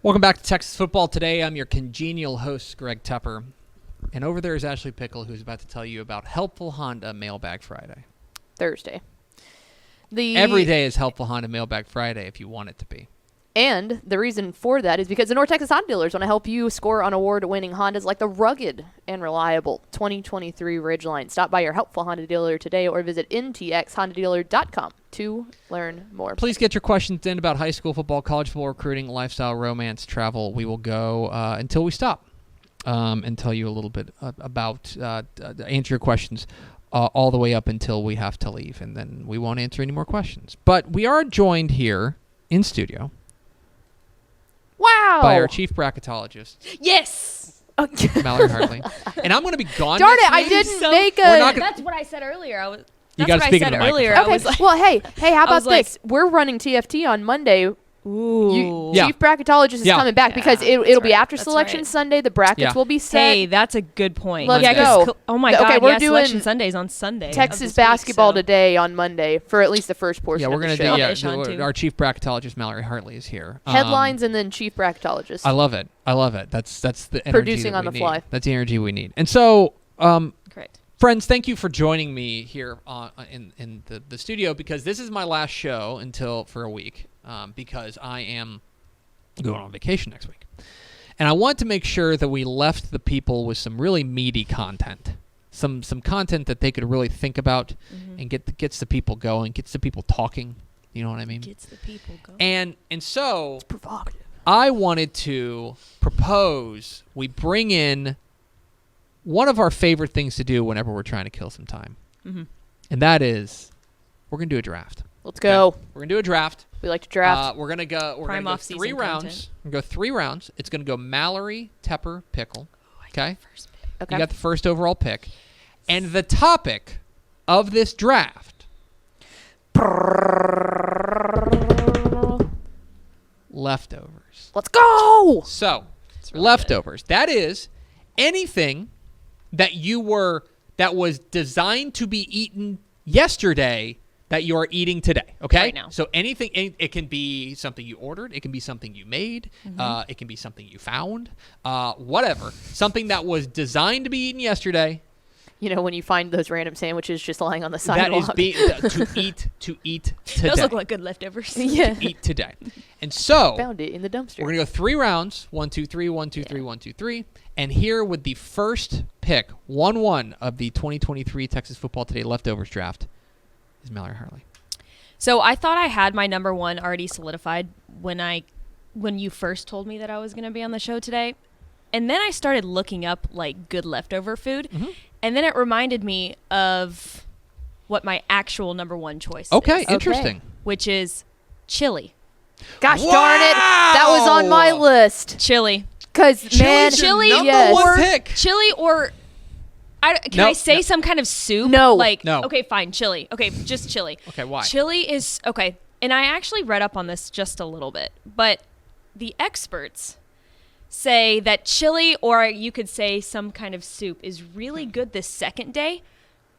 Welcome back to Texas Football Today. I'm your congenial host, Greg Tepper. And over there is Ashley Pickle, who's about to tell you about Helpful Honda Mailbag Friday. Thursday. Every day is Helpful Honda Mailbag Friday if you want it to be. And the reason for that is because the North Texas Honda dealers want to help you score on award-winning Hondas like the rugged and reliable 2023 Ridgeline. Stop by your Helpful Honda dealer today or visit ntxhondadealer.com to learn more. Please get your questions in about high school football, college football, recruiting, lifestyle, romance, travel. We will go until we stop and tell you a little bit about, answer your questions all the way up until we have to leave, and then we won't answer any more questions. But we are joined here in studio. Wow! By our chief bracketologist. Yes! Mallory Hartley. And I'm going to be gone Darn next it, I week. didn't make a... That's what I said earlier. You got to speak into the microphone. Okay, well, hey, how about this? We're running TFT on Monday. Ooh. Chief bracketologist is coming back because it'll be after selection Sunday. The brackets will be set. Hey, that's a good point. Let's go. Oh my God! We're doing Selection Sundays on Sunday. Texas basketball today on Monday for at least the first portion. We're of going the to show. do. Our chief bracketologist Mallory Hartley is here. Headlines and then chief bracketologist. I love it. That's the energy producing that on we the need. fly. That's the energy we need. And so, correct. Friends, thank you for joining me here in the studio because this is my last show for a week because I am going on vacation next week. And I want to make sure that we left the people with some really meaty content, some content that they could really think about and gets the people going, gets the people talking. You know what I mean? Gets the people going. And so It's provocative. I wanted to propose we bring in one of our favorite things to do whenever we're trying to kill some time. And that is we're going to do a draft. Let's go. Okay? We're going to do a draft. We like to draft. We're gonna go 3 rounds. We're gonna go 3 rounds. It's gonna go Mallory, Tepper, Pickle. Okay. Okay. You got the first overall pick, and the topic of this draft: leftovers. Let's go. So, leftovers. That is anything that was designed to be eaten yesterday. That you are eating today, okay? Right now. So anything, it can be something you ordered. It can be something you made. It can be something you found. Whatever. Something that was designed to be eaten yesterday. You know, when you find those random sandwiches just lying on the sidewalk. That is to eat today. Those look like good leftovers. Yeah. To eat today. And so. Found it in the dumpster. We're going to go 3 rounds. 1, 2, 3, 1, 2, 3, 1, 2, 3. And here with the first pick, 1-1 of the 2023 Texas Football Today Leftovers Draft, is Mallory Hartley. So I thought I had my number one already solidified when you first told me that I was going to be on the show today. And then I started looking up like good leftover food. And then it reminded me of what my actual number one choice is. Okay, interesting. Which is chili. Gosh darn it. That was on my list. Chili. Because, man, chili number one pick. Chili or... Can I say some kind of soup? No. No. Okay, fine. Chili. Okay, just chili. Okay, why? Chili is... Okay, and I actually read up on this just a little bit, but the experts say that chili, or you could say some kind of soup, is really good the second day,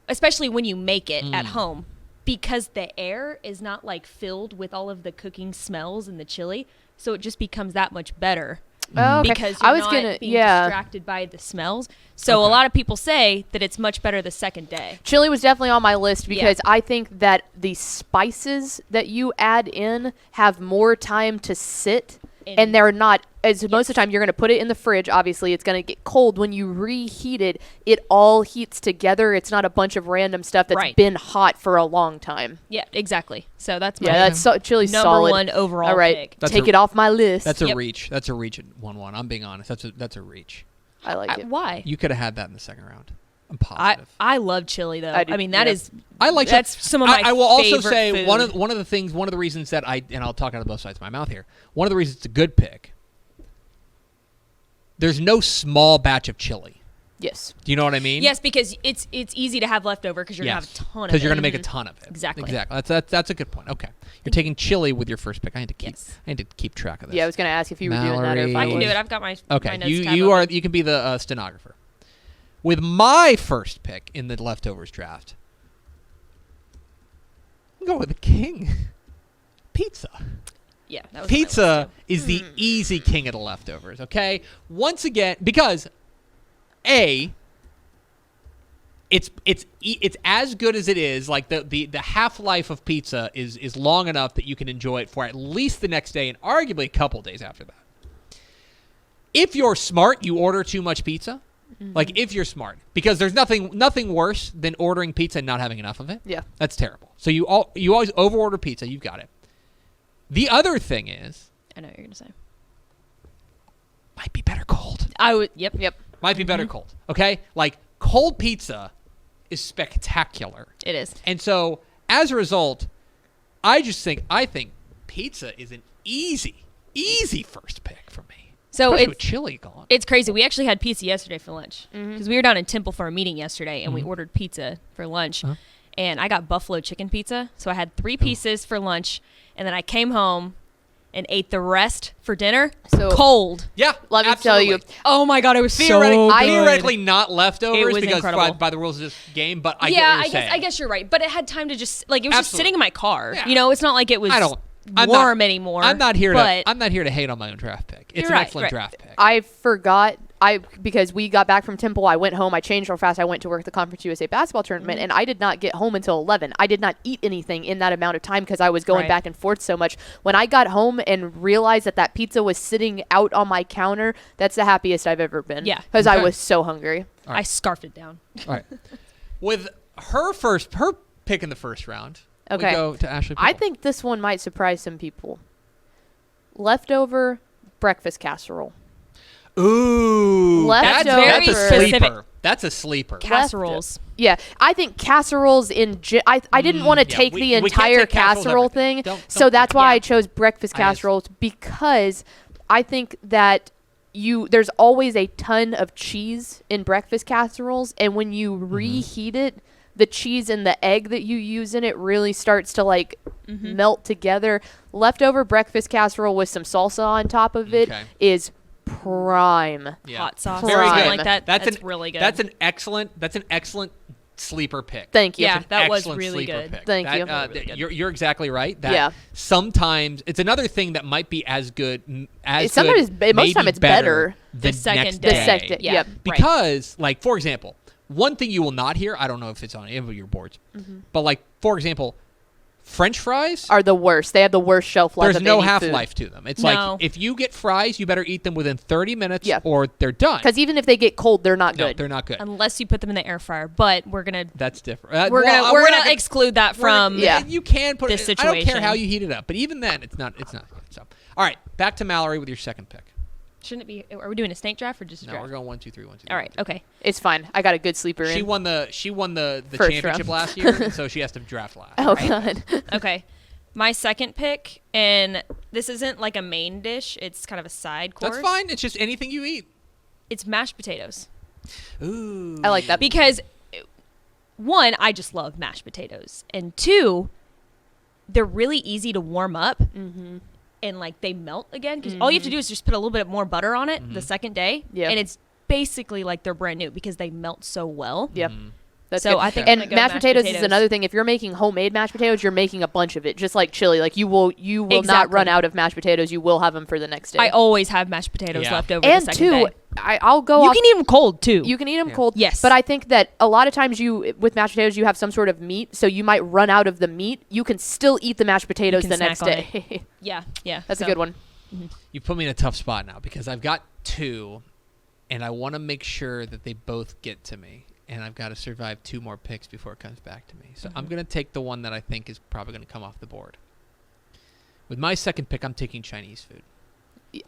especially when you make it at home, because the air is not, filled with all of the cooking smells in the chili, so it just becomes that much better. Oh, okay. Because you're not being distracted by the smells. So a lot of people say that it's much better the second day. Chili was definitely on my list because I think that the spices that you add in have more time to sit, and they're not, as most of the time you're going to put it in the fridge, obviously it's going to get cold. When you reheat it, it all heats together. It's not a bunch of random stuff that's been hot for a long time. Yeah, exactly. So that's my chili's number solid. one overall all right, pick. Take it off my list. That's a reach. That's a reach at 1-1. I'm being honest. That's a reach. I like it. Why? You could have had that in the second round. I'm positive. I love chili though. I do, I mean that is. I like that's some of my. I will also say food. one of the reasons that and I'll talk out of both sides of my mouth here. One of the reasons it's a good pick. There's no small batch of chili. Yes. Do you know what I mean? Yes, because it's easy to have leftover because you're gonna have a ton of it. Because you're gonna make a ton of it. Exactly. That's a good point. Okay. You're taking chili with your first pick. I had to keep track of this. Yeah, I was gonna ask if you were doing that or if I can do it. I've got my okay. My notes You can be the stenographer. With my first pick in the leftovers draft, I'm going with the king. Pizza. Yeah, that was on my list, Pizza too. is the easy king of the leftovers, okay? Once again, because A, it's as good as it is. Like the half-life of pizza is long enough that you can enjoy it for at least the next day and arguably a couple days after that. If you're smart, you order too much pizza. Like if you're smart, because there's nothing worse than ordering pizza and not having enough of it. Yeah. That's terrible. So you always overorder pizza. You've got it. The other thing is, I know what you're gonna say. might be better cold. I would. Yep. Might be better cold. Okay, like cold pizza is spectacular, It is. and so as a result, I think pizza is an easy first pick for me. So Especially it's with chili gone. It's crazy. We actually had pizza yesterday for lunch because we were down in Temple for a meeting yesterday, and we ordered pizza for lunch. Uh-huh. And I got buffalo chicken pizza, so I had 3 pieces for lunch, and then I came home and ate the rest for dinner. So- cold. Yeah, Let me tell you, Oh my god, it was theoretically not leftovers It was because incredible. by the rules of this game. But I get yeah, what you're saying. I guess you're right. But it had time to just it was just Absolutely. sitting in my car. Yeah. You know, it's not like it was I'm warm not- anymore. I'm not here but to hate on my own draft pick. It's You're an right, excellent right. draft pick. I forgot. Because we got back from Temple, I went home. I changed real fast. I went to work the Conference USA basketball tournament, and I did not get home until 11. I did not eat anything in that amount of time because I was going Right. back and forth so much. When I got home and realized that pizza was sitting out on my counter, that's the happiest I've ever been. Yeah. Because I Okay. was so hungry. All right. I scarfed it down. All right. With her pick in the first round, Okay. we go to Ashley. I Pickle. think this one might surprise some people. Leftover breakfast casserole. Ooh, Leftover. that's a Very sleeper. specific. That's a sleeper. Casseroles. Yeah, I think casseroles I didn't want to yeah, take we the can't entire take casseroles casserole everything. thing, Don't so do that's that. why Yeah. I chose breakfast I just- casseroles because I think that there's always a ton of cheese in breakfast casseroles, and when you reheat it, the cheese and the egg that you use in it really starts to melt together. Leftover breakfast casserole with some salsa on top of it is Okay. prime. Yeah. Hot sauce. Very Prime. good. Like that. That's really good. That's an excellent sleeper pick. Thank you. Yeah, That's an that was excellent really sleeper good. pick. Thank That, you. Really good. You're exactly right. That Yeah. sometimes it's another thing that might be as good as Sometimes good, most of the time maybe it's better. the second next day. The day. second, Yeah. yep. Because, like, for example, one thing you will not hear, I don't know if it's on any of your boards, but, like, for example, French fries, Are the worst. They have the worst shelf life. there's of no any food. half-life to them. It's No. like, if you get fries, you better eat them within 30 minutes Yeah. or they're done. Because even if they get cold, they're not No, good. they're not good. Unless you put them in the air fryer, but we're gonna That's different. we're Well, gonna not gonna- exclude that from Yeah. You can put this it. I don't care situation. how you heat it up, but even then, it's not good. So, all right, back to Mallory with your second pick. Shouldn't it be? Are we doing a snake draft or just a No, draft? we're going 1, 2, 3, 1, 2. All right. Okay. It's fine. I got a good sleeper She in. won the First championship round. last year, so she has to draft last. Oh god. Okay. My second pick, and this isn't like a main dish; it's kind of a side course. That's fine. It's just anything you eat. It's mashed potatoes Ooh. I like that. because, one, I just love mashed potatoes, and two, they're really easy to warm up. And like they melt again because all you have to do is just put a little bit more butter on it the second day, Yeah. and it's basically like they're brand new because they melt so well. Yep. That's So good. I think and I'm gonna go mashed mashed potatoes is potatoes. another thing. If you're making homemade mashed potatoes, you're making a bunch of it, just like chili. Like you will not Exactly. run out of mashed potatoes. You will have them for the next day. I always have mashed potatoes Yeah. left over and the second two, day. I'll go. You off, can eat them cold too. You can eat them Yeah. cold. Yes. But I think that a lot of times with mashed potatoes you have some sort of meat, so you might run out of the meat. You can still eat the mashed potatoes can the snack next on day. yeah. That's a So, good one. You put me in a tough spot now because I've got 2, and I want to make sure that they both get to me, and I've got to survive 2 more picks before it comes back to me. So I'm going to take the one that I think is probably going to come off the board. With my second pick, I'm taking Chinese food.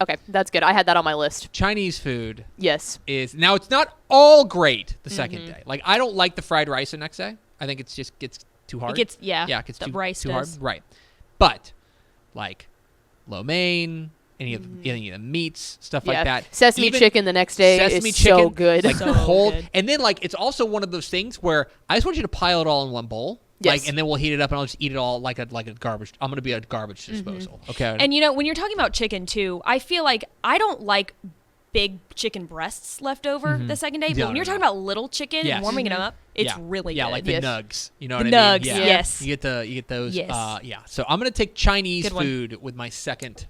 Okay, that's good. I had that on my list. Chinese food Yes. is now it's not all great the second day. Like I don't like the fried rice the next day. I think it's just gets too hard. It gets yeah, it gets the too, rice too does. hard. Right. But like lo mein, any of the meats, stuff like that. Sesame Even chicken the next day sesame is chicken, so good. Like So cold. good. And then like it's also one of those things where I just want you to pile it all in one bowl. Yes. Like and then we'll heat it up and I'll just eat it all like a garbage. I'm gonna be a garbage disposal. Okay. And you know, when you're talking about chicken too, I feel like I don't like big chicken breasts left over the second day. No, But when no, you're talking no. about little chicken Yes. and warming it up, it's Yeah. really Yeah, good. like the Yes. nugs. You know The what I mean? nugs, Yeah. yes. You get those. Yes. Yeah. So I'm gonna take Chinese Good one. food with my second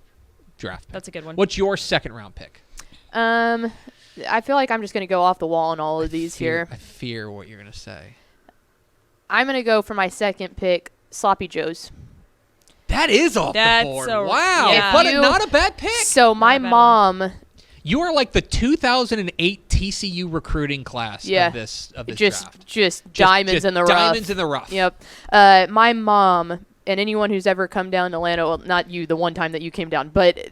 draft pick. That's a good one. What's your second round pick? I feel like I'm just gonna go off the wall on all of these here. I fear what you're gonna say. I'm gonna go for my second pick, Sloppy Joe's. That is off That's the board. so- Wow. yeah. But You- not a bad pick. So my a bad mom, You are like the 2008 TCU recruiting class Yeah. of this just draft. diamonds Just in the rough. Diamonds in the rough. Yep. My mom and anyone who's ever come down to Atlanta, well, not you, the one time that you came down, but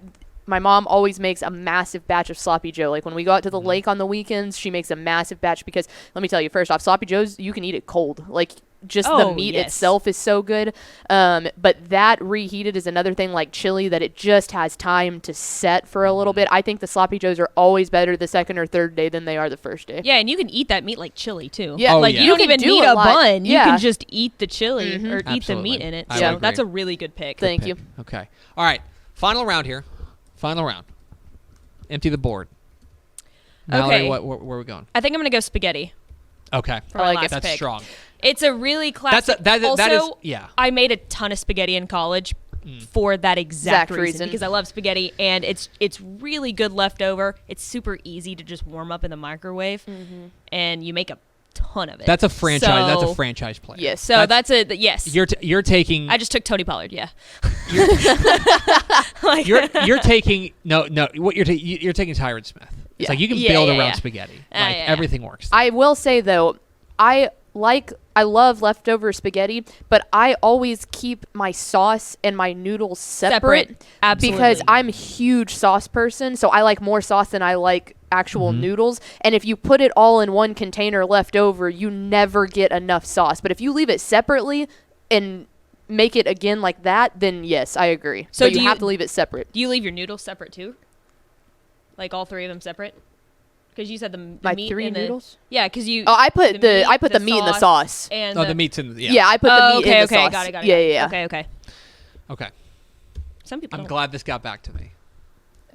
my mom always makes a massive batch of Sloppy Joe. Like when we go out to the lake on the weekends, she makes a massive batch because let me tell you, first off, Sloppy Joe's, you can eat it cold. Like just the Oh, meat yes. itself is so good. But that reheated is another thing like chili that it just has time to set for a little bit. I think the Sloppy Joes are always better the second or third day than they are the first day. Yeah, and you can eat that meat like chili too. Yeah. Oh, Like yeah. you don't You can even do need a a lot. bun. You Yeah. can just eat the chili or eat the Absolutely. meat in it. I So would that's agree. a really good pick. Thank Pick. you. Okay. All right. Final round here. Final round. Empty the board. Mallory, Okay. where are we going? I think I'm gonna go spaghetti Okay. for my like it. last That's pick. strong. It's a really classic. That also, is yeah. I made a ton of spaghetti in college for that exact reason because I love spaghetti and it's really good leftover. It's super easy to just warm up in the microwave, and you make a ton of it. That's a franchise. That's a So- franchise player. Yes. So that's a yes. You're taking. I just took Tony Pollard. Yeah. You're taking no. What you're taking? You're taking Tyron Smith. It's Yeah. like you can Yeah, build yeah, around yeah. spaghetti. Yeah, Like yeah. everything works. I will say though, I love leftover spaghetti, but I always keep my sauce and my noodles separate. Absolutely. Because I'm a huge sauce person, so I like more sauce than I like actual noodles. And if you put it all in one container left over, you never get enough sauce. But if you leave it separately and make it again like that, then yes, I agree. So But do you you- have to leave it separate. Do you leave your noodles separate too? Like all three of them separate? Because you said the My meat 3 and the, noodles? Yeah, because you. Oh, I put the meat in the sauce. And Oh, the meat's in the Yeah, I put the meat okay, in the okay, sauce. got it. Yeah. Okay. Okay. Some people. I'm don't. glad this got back to me.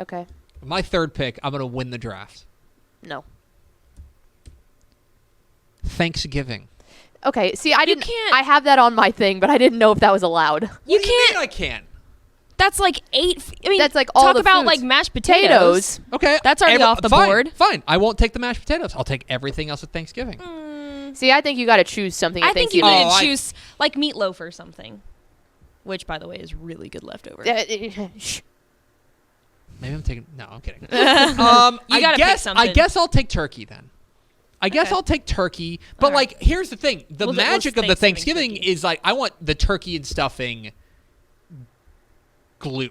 Okay. My third pick. I'm gonna win the draft. No. Thanksgiving. Okay. See, I didn't. can't- I have that on my thing, but I didn't know if that was allowed. You What do you can't. mean I can't? That's like 8. I mean, That's like all talk the about foods. like mashed potatoes. Okay. That's already off the fine, board. Fine. I won't take the mashed potatoes. I'll take everything else at Thanksgiving. See, I think you got to choose something at I think you Thanksgiving. need Oh, to I- choose like meatloaf or something, which by the way is really good leftover. Shh. Maybe I'm taking. No, I'm kidding. You I gotta pick guess. I something. guess I'll take turkey then. I guess Okay. I'll take turkey. But All right. like, here's the thing: the Well, that was magic of the Thanksgiving Thanksgiving turkey. is like, I want the turkey and stuffing gloop.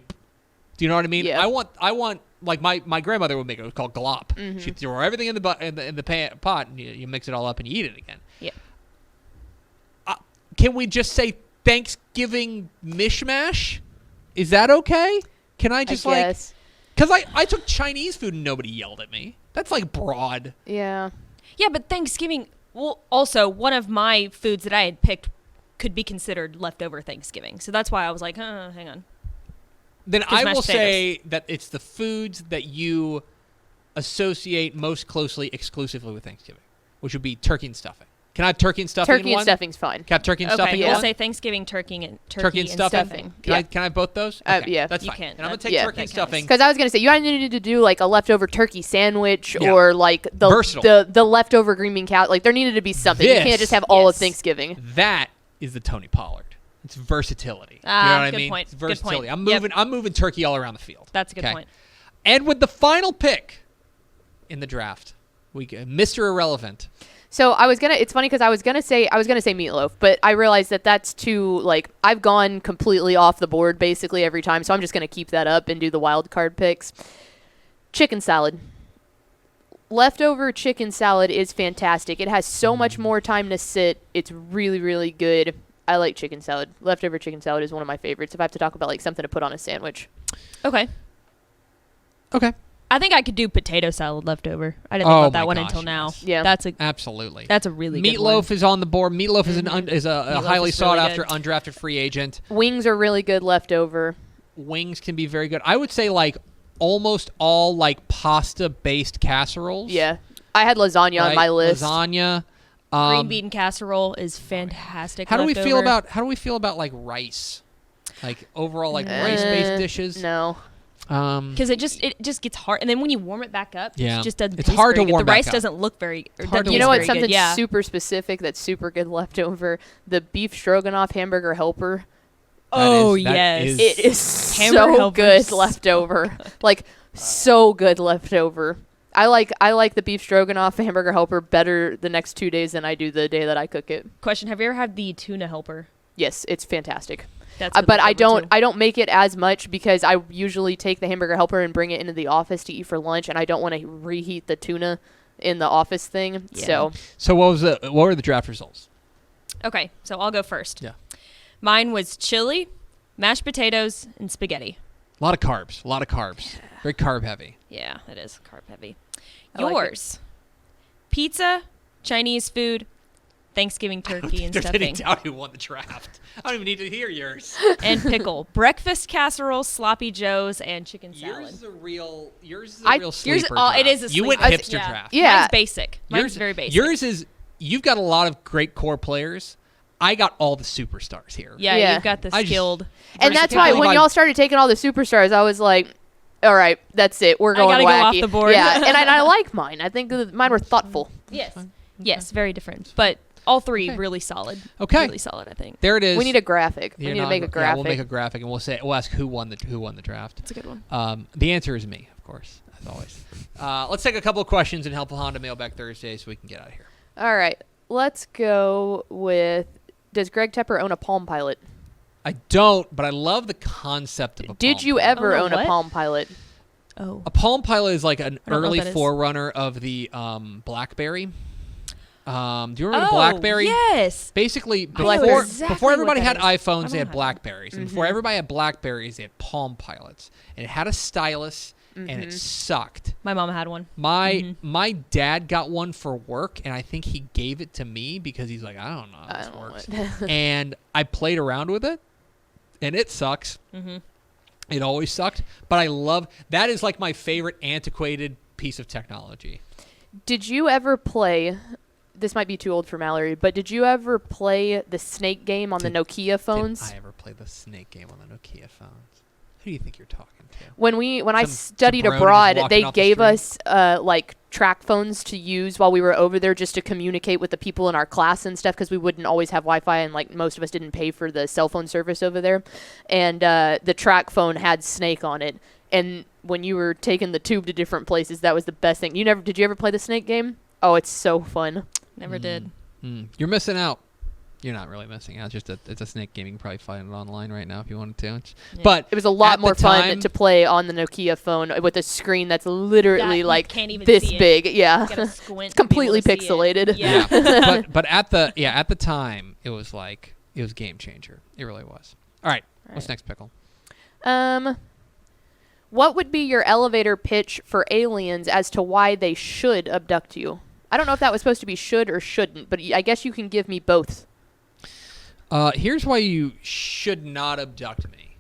Do you know what I mean? Yeah. I want like my grandmother would make it. It was called glop. Mm-hmm. She'd throw everything in the pot, and you mix it all up and you eat it again. Yeah. Can we just say Thanksgiving mishmash? Is that okay? Can I just I like? guess. Because I took Chinese food and nobody yelled at me. That's like broad. Yeah. Yeah, but Thanksgiving. Well, also one of my foods that I had picked could be considered leftover Thanksgiving, so that's why I was like, hang on. Then Just I mashed will say that it's the foods that you associate most closely exclusively with Thanksgiving, which would be turkey and stuffing. Can I have turkey and stuffing in Turkey and one? stuffing's fine. Can I have turkey and Okay, stuffing in we'll one? say Thanksgiving turkey and stuffing. Can Yeah. I have both those? Yeah. That's You fine. can. And I'm gonna That- take yeah, turkey and that counts. stuffing. Because I was gonna say you either needed to do like a leftover turkey sandwich Yeah. or like Versatile. the leftover green bean cow. Like there needed to be something. You This- can't just have all of Yes. Thanksgiving. That is the Tony Pollard. It's versatility. You know Ah, what I good mean? point. It's Good point. versatility. Yep. I'm moving turkey all around the field. That's a good Okay? point. And with the final pick in the draft, we get Mr. Irrelevant. So I was gonna. It's funny because I was gonna say meatloaf, but I realized that that's too like I've gone completely off the board basically every time. So I'm just gonna keep that up and do the wild card picks. Chicken salad. Leftover chicken salad is fantastic. It has so much more time to sit. It's really, really good. I like chicken salad. Leftover chicken salad is one of my favorites. If I have to talk about like something to put on a sandwich. Okay. Okay. I think I could do potato salad leftover. I didn't Oh think about that my one gosh, until now. yes. Yeah. Absolutely. That's a really good one. Meatloaf is on the board. Meatloaf is is a Meatloaf highly is sought really after good. undrafted free agent. Wings are really good leftover. Wings can be very good. I would say like almost all like pasta-based casseroles. Yeah. I had lasagna on my list. Lasagna. Green bean casserole is fantastic. How do we feel leftover. about like rice? Like overall like rice-based dishes? No. Because it just gets hard, and then when you warm it back up, Yeah. it just doesn't. It's taste hard very to good. warm The rice back up. doesn't look very. hard to You know warm what's very something Yeah. super specific that's super good leftover? The beef stroganoff hamburger helper. Oh That yes, is- It is Hamburger so helpers. good leftover. Like so good leftover. I like the beef stroganoff hamburger helper better the next 2 days than I do the day that I cook it. Question: have you ever had the tuna helper? Yes, it's fantastic. That's good But I leftover, too. don't make it as much because I usually take the hamburger helper and bring it into the office to eat for lunch, and I don't want to reheat the tuna in the office thing. Yeah. So So what were the draft results? Okay, so I'll go first. Yeah. Mine was chili, mashed potatoes, and spaghetti. A lot of carbs. Very carb heavy. Yeah, it is carb heavy. I like it. Yours: pizza, Chinese food, Thanksgiving turkey and They're sitting stuffing, down who won the draft. I don't even need to hear yours. and pickle. Breakfast casserole, sloppy joes, and chicken Yours salad. is a real Yours- sleeper oh, draft. it is a You went sleeper. hipster Yeah. draft. Yeah. Mine's basic. Mine's Yours, very basic. Yours is you've got a lot of great core players. I got all the superstars here. Yeah, Yeah. you've got the I just- skilled. and that's why Particularly when by- y'all started taking all the superstars, I was like, all right, that's it. We're I going gotta go wacky. off the board. Yeah, and I like mine. I think that mine were thoughtful. Yes. Yes, very different. But all three Okay. really solid. Okay. Really solid, I think. There it is. We need a graphic. We You're need to not- make a Yeah, graphic. we'll make a graphic and we'll ask who won the draft. It's a good one. The answer is me, of course, as always. Let's take a couple of questions in Helpful Honda Mailbag Thursday so we can get out of here. All right, let's go with. Does Greg Tepper own a Palm Pilot? I don't, but I love the concept of a Did Palm you Pilot. ever Oh, no, own a what? Palm Pilot? Oh. A Palm Pilot is like an I don't know early what that is. forerunner of the BlackBerry. Do you remember the BlackBerry? Yes. Basically, know before exactly before everybody what had that is. iPhones, I they don't had have Blackberries, and before everybody had Blackberries, they had Palm Pilots, and it had a stylus, and it sucked. My mom had one. My dad got one for work, and I think he gave it to me because he's like, I don't know how I this don't know works. what- And I played around with it, and it sucks. It always sucked, but I love that. Is like my favorite antiquated piece of technology. Did you ever play? This might be too old for Mallory, but did you ever play the Snake game on the Nokia phones? Did I ever play the Snake game on the Nokia phones? Who do you think you're talking to? When I Some studied jabroni just abroad, walking they off the gave street? us like track phones to use while we were over there, just to communicate with the people in our class and stuff, because we wouldn't always have Wi-Fi, and like most of us didn't pay for the cell phone service over there. And the track phone had Snake on it, and when you were taking the tube to different places, that was the best thing. Did you ever play the Snake game? Oh, it's so fun. Never did. You're missing out. You're not really missing out. It's a Snake game. You can probably find it online right now if you wanted to. But It was a lot at the more fun time- to play on the Nokia phone with a screen that's literally you like can't even this see it. big. Yeah. You gotta squint. It's to be able completely to see it. pixelated. Yeah. but at the time it was game changer. It really was. All right. What's next, Pickle? What would be your elevator pitch for aliens as to why they should abduct you? I don't know if that was supposed to be should or shouldn't, but I guess you can give me both. Here's why you should not abduct me.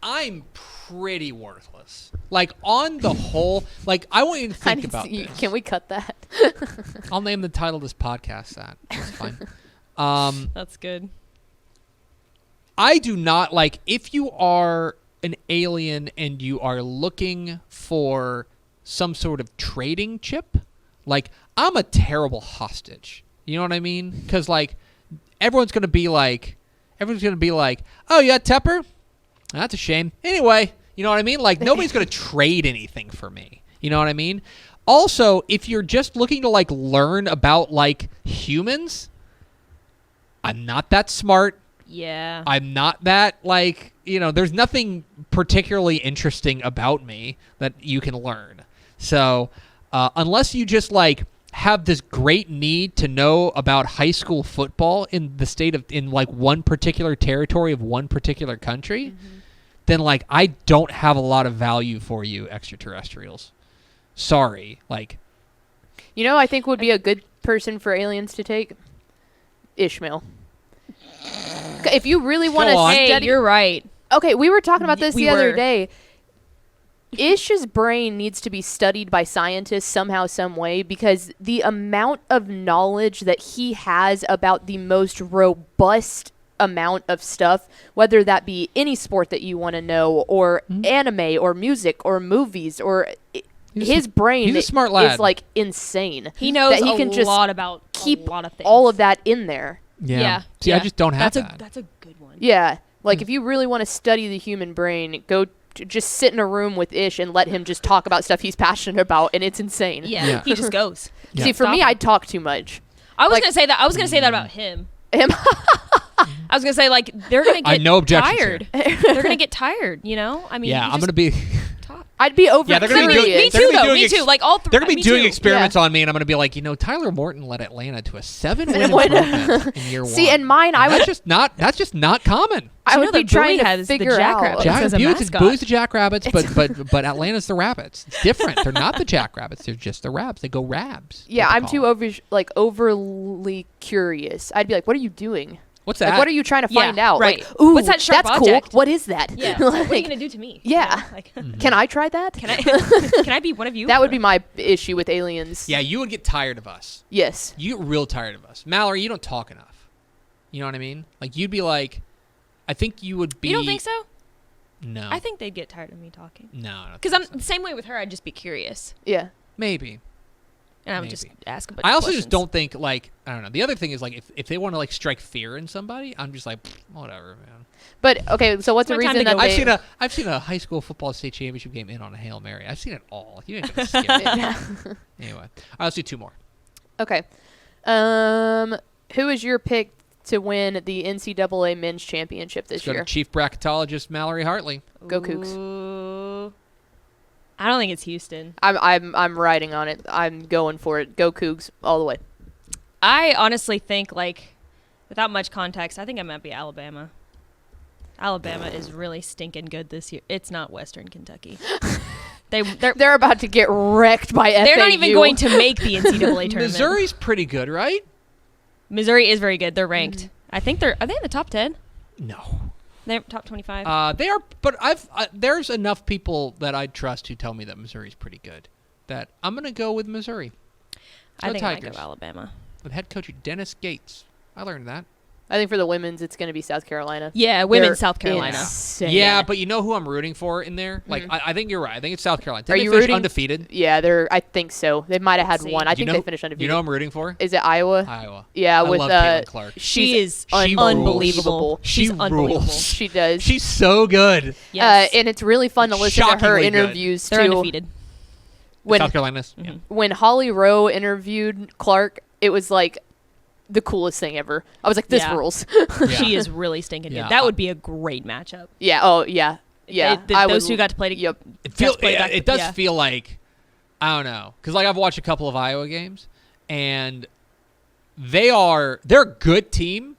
I'm pretty worthless. Like, on the whole, like, I want you to think about this. Can we cut that? I'll name the title of this podcast that. That's fine. That's good. I do not like, if you are an alien and you are looking for some sort of trading chip, like, I'm a terrible hostage. You know what I mean? Because, like, everyone's going to be like, oh, you got Tepper? That's a shame. Anyway, you know what I mean? Like, nobody's going to trade anything for me. You know what I mean? Also, if you're just looking to, like, learn about, like, humans, I'm not that smart. Yeah. I'm not that, like, there's nothing particularly interesting about me that you can learn. So, unless you just, like, have this great need to know about high school football in like one particular territory of one particular country, then, like, I don't have a lot of value for you extraterrestrials. Sorry. Like, I think would be a good person for aliens to take? Ishmael. If you really want Go on. to Hey, study... you're right. Okay, we were talking about this We the other were. day. Ish's brain needs to be studied by scientists somehow, some way, because the amount of knowledge that he has about the most robust amount of stuff, whether that be any sport that you want to know, or anime, or music, or movies, or his brain he's a smart lad. is like insane. He knows that he can a just lot about keep a lot of things. all of that in there. Yeah. See, I just don't have that. That's a good one. Yeah, like if you really want to study the human brain, go just sit in a room with Ish and let him just talk about stuff he's passionate about, and it's insane. Yeah. He just goes. Yeah. See, for me, I talk too much. I was Like- gonna say that. I was gonna say that about him. Him. I was gonna say like they're gonna I get no objections tired. They're gonna get tired. You know. I mean. Yeah, you I'm just gonna be. talk. I'd be over Yeah, they're gonna be doing- Me curious. they're too, gonna be though. doing Me too. Like all three. They're gonna be me doing too. experiments on me, and I'm gonna be like, Tyler Morton led Atlanta to a 7-win Win. improvement in year 1. See, and mine, I that's would just not. That's just not common. I you would know be that trying Bowie to has the figure Jackrabbits? out. As a mascot. Boo's the Jackrabbits, but Atlanta's the Rabbits. It's different. They're not the Jackrabbits. They're just the Rabs. They go Rabs. Yeah, what they I'm call too it. overly curious. I'd be like, what are you doing? What's that? Like, what are you trying to Yeah, find out? right. Like, ooh, What's that sharp that's object? cool. What is that? Yeah. Like, What are you gonna do to me? Yeah. You know? Like, Can I try that? can I? Can I be one of you? That would be my issue with aliens. Yeah, you would get tired of us. Yes. You get real tired of us. Mallory, you don't talk enough. You know what I mean? Like, you'd be like, I think you would be. You don't think so? No. I think they'd get tired of me talking. No. I don't Because think I'm so. the same way with her. I'd just be curious, Yeah. Maybe. and I would just Maybe. ask a bunch I of also questions. just don't think, like, I don't know. The other thing is, like, if they want to, like, strike fear in somebody, I'm just like, whatever, man. But okay, so what's the It's my time reason to that go. they? I've seen a high school football state championship game in on a Hail Mary. I've seen it all. You ain't gonna skip it. Anyway, I'll see 2 more. Okay. Who is your pick to win the NCAA men's championship this Let's go year? to Chief Bracketologist Mallory Hartley. Go Cougs. Ooh. I don't think it's Houston. I'm riding on it. I'm going for it. Go Cougs all the way. I honestly think, like, without much context, I think it might be Alabama. Alabama is really stinking good this year. It's not Western Kentucky. They're about to get wrecked by FAU. They're not even going to make the NCAA tournament. Missouri's pretty good, right? Missouri is very good. They're ranked. I think are they in the top 10? No. They're top 25. They are, but there's enough people that I trust who tell me that Missouri's pretty good that I'm going to go with Missouri. I Go think I might Tigers. go Alabama. With head coach Dennis Gates. I learned that. I think for the women's, it's going to be South Carolina. Yeah, They're women's South Carolina. insane. Yeah, but you know who I'm rooting for in there? Like, I think you're right. I think it's South Carolina. Did Are they you finish rooting- undefeated? Yeah, I think so. They might have had Let's see. one. I You think know- they finished undefeated. You know who I'm rooting for? Is it Iowa? Iowa. Yeah, I with love Caitlin Clark. She is She unbelievable. rules. She's She unbelievable. rules. She does. She's so good. Yes. And it's really fun to listen to her Shockingly good. interviews They're too. undefeated. When South Carolina's. Yeah. when Holly Rowe interviewed Clark, it was like the coolest thing ever. I was like, this Yeah. rules. Yeah. She is really stinking Yeah. good. That would be a great matchup. Yeah. Oh, yeah. Yeah. Those two got to play together. Yep. It does feel like, I don't know, because like I've watched a couple of Iowa games, and they're a good team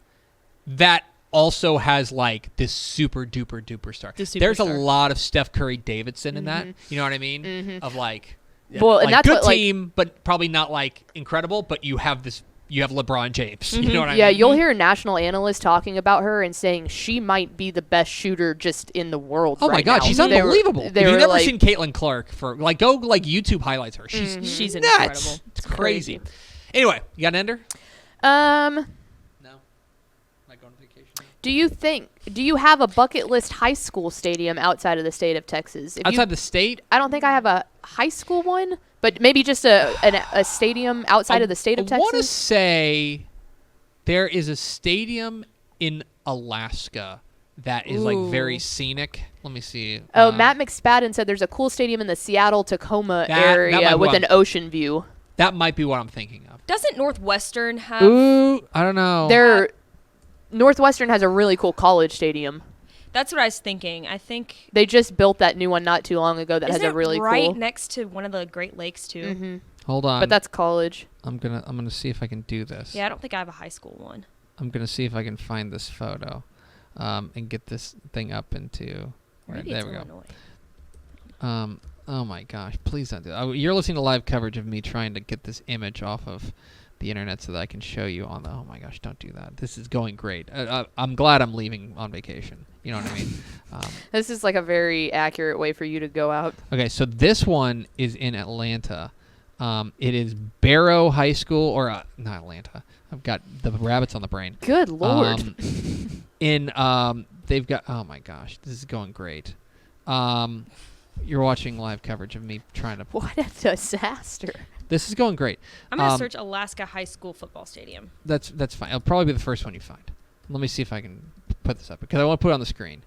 that also has like this super duper duper star. The There's a superstar. lot of Steph Curry Davidson in that. You know what I mean? Of like, Well, and like that's good what, like- team, but probably not like incredible. But you have LeBron James. You know what I Yeah, mean? you'll hear national analysts talking about her and saying she might be the best shooter just in the world. Oh my right God, now. she's They were- unbelievable. they If you've were never like- seen Caitlin Clark for like go like YouTube highlights her. She's She's nuts. incredible. It's crazy. Anyway, you got an ender? Um, No. Not going on vacation. do you have a bucket list high school stadium outside of the state of Texas? If Outside the state? I don't think I have a high school one, but maybe just a stadium outside of the state of I want to Texas. say there is a stadium in Alaska that is like very scenic. Let me see. Oh, Matt McSpadden said there's a cool stadium in the Seattle-Tacoma That might area be with what an ocean view. That might be what I'm thinking of. Doesn't Northwestern have? Ooh, I don't know. Northwestern has a really cool college stadium. That's what I was thinking. I think. They just built that new one not too long ago that Isn't has a really it right cool. next to one of the Great Lakes too? Hold on. But that's college. I'm gonna see if I can do this. Yeah, I don't think I have a high school one. I'm gonna see if I can find this photo, and get this thing up into. Right, Maybe there it's we go. Illinois. Oh my gosh! Please don't do that. You're listening to live coverage of me trying to get this image off of the internet so that I can show you on the. Oh my gosh, don't do that. This is going great. I'm glad I'm leaving on vacation. You know what I mean? This is like a very accurate way for you to go out. Okay, so this one is in Atlanta. It is Barrow High School, or not Atlanta. I've got the rabbits on the brain. Good Lord. They've got. Oh my gosh, this is going great. You're watching live coverage of me trying to. What a disaster. This is going great. I'm going to search Alaska High School Football Stadium. That's fine. It'll probably be the first one you find. Let me see if I can put this up because I want to put it on the screen.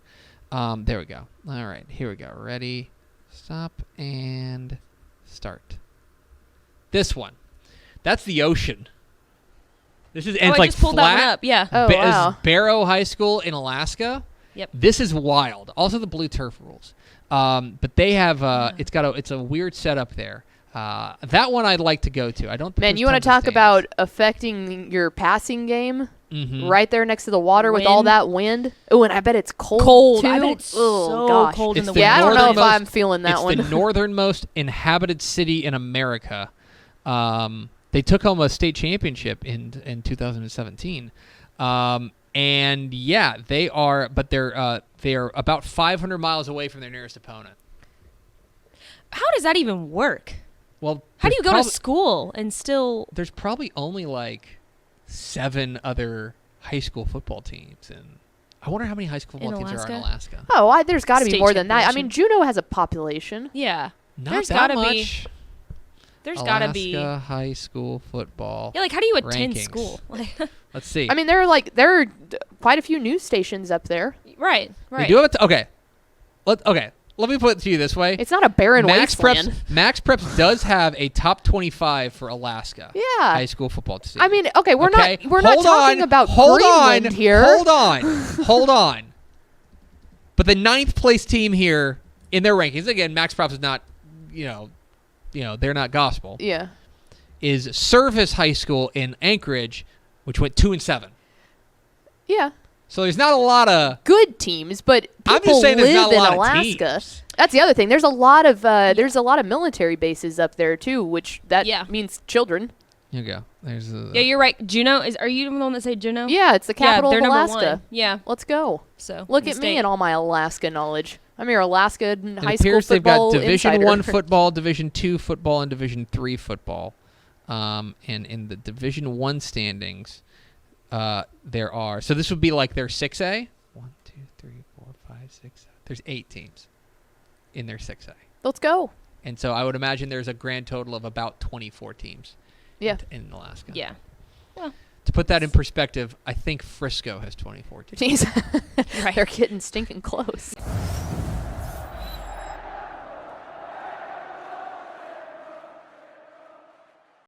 There we go. All right, here we go. Ready, stop, and start. This one. That's the ocean. This is and it's I like just pulled flat. that one up. Yeah. Oh, This wow. is Barrow High School in Alaska. Yep. This is wild. Also the blue turf rules. But they have it's a weird setup there. That one I'd like to go to. I don't think Man, there's you want tons to of talk stands. about affecting your passing game? Mhm. Right there next to the water with all Wind. that wind. Oh, and I bet it's cold. Cold. Too. I bet it's oh, so gosh. cold in It's the the winter. Yeah, I don't know if northernmost- I'm feeling that it's one. the northernmost inhabited city in America. They took home a state championship in 2017. And yeah, they are about 500 miles away from their nearest opponent. How does that even work? Well, How do you go there's to school and still? There's probably only like 7 other high school football teams, and I wonder how many high school football In teams there are in Alaska. Oh, there's got to be State more than that. I mean, championship. Juneau has a population. Yeah. Not There's that gotta much. be. There's Alaska gotta be. high school football. Yeah, like how do you attend rankings. school? Like, Let's see. I mean, there are quite a few news stations up there. right. They do have okay. Let me put it to you this way. It's not a barren Max wasteland. Preps does have a top 25 for Alaska. Yeah. High school football team. I mean, okay, we're not Hold talking on, about hold Greenland on, here. Hold on. But the 9th place team here in their rankings, again, Max Preps is not, they're not gospel. Yeah. Is Service High School in Anchorage, which went 2-7. Yeah. So there's not a lot of. Good teams, but people I'm just saying there's live not a in lot Alaska. of teams. That's the other thing. There's a lot of military bases up there too, which means children. Here you go. There's Yeah, you're right. Juneau are you the one that said Juneau? Yeah, it's the capital they're of number Alaska. 1. Yeah. Let's go. So Look at me and all my Alaska knowledge. I'm your Alaska It high school appears they've got football Division insider. 1 football, Division 2 football, and Division 3 football. And in the Division 1 standings, there are. So this would be like their 6A. 1, 2, 3, 4, 5, 6, 7. There's 8 teams in their 6A. Let's go. And so I would imagine there's a grand total of about 24 teams. Yeah. In Alaska. Yeah. To put that in perspective, I think Frisco has 24 teams. Jeez. They're getting stinking close.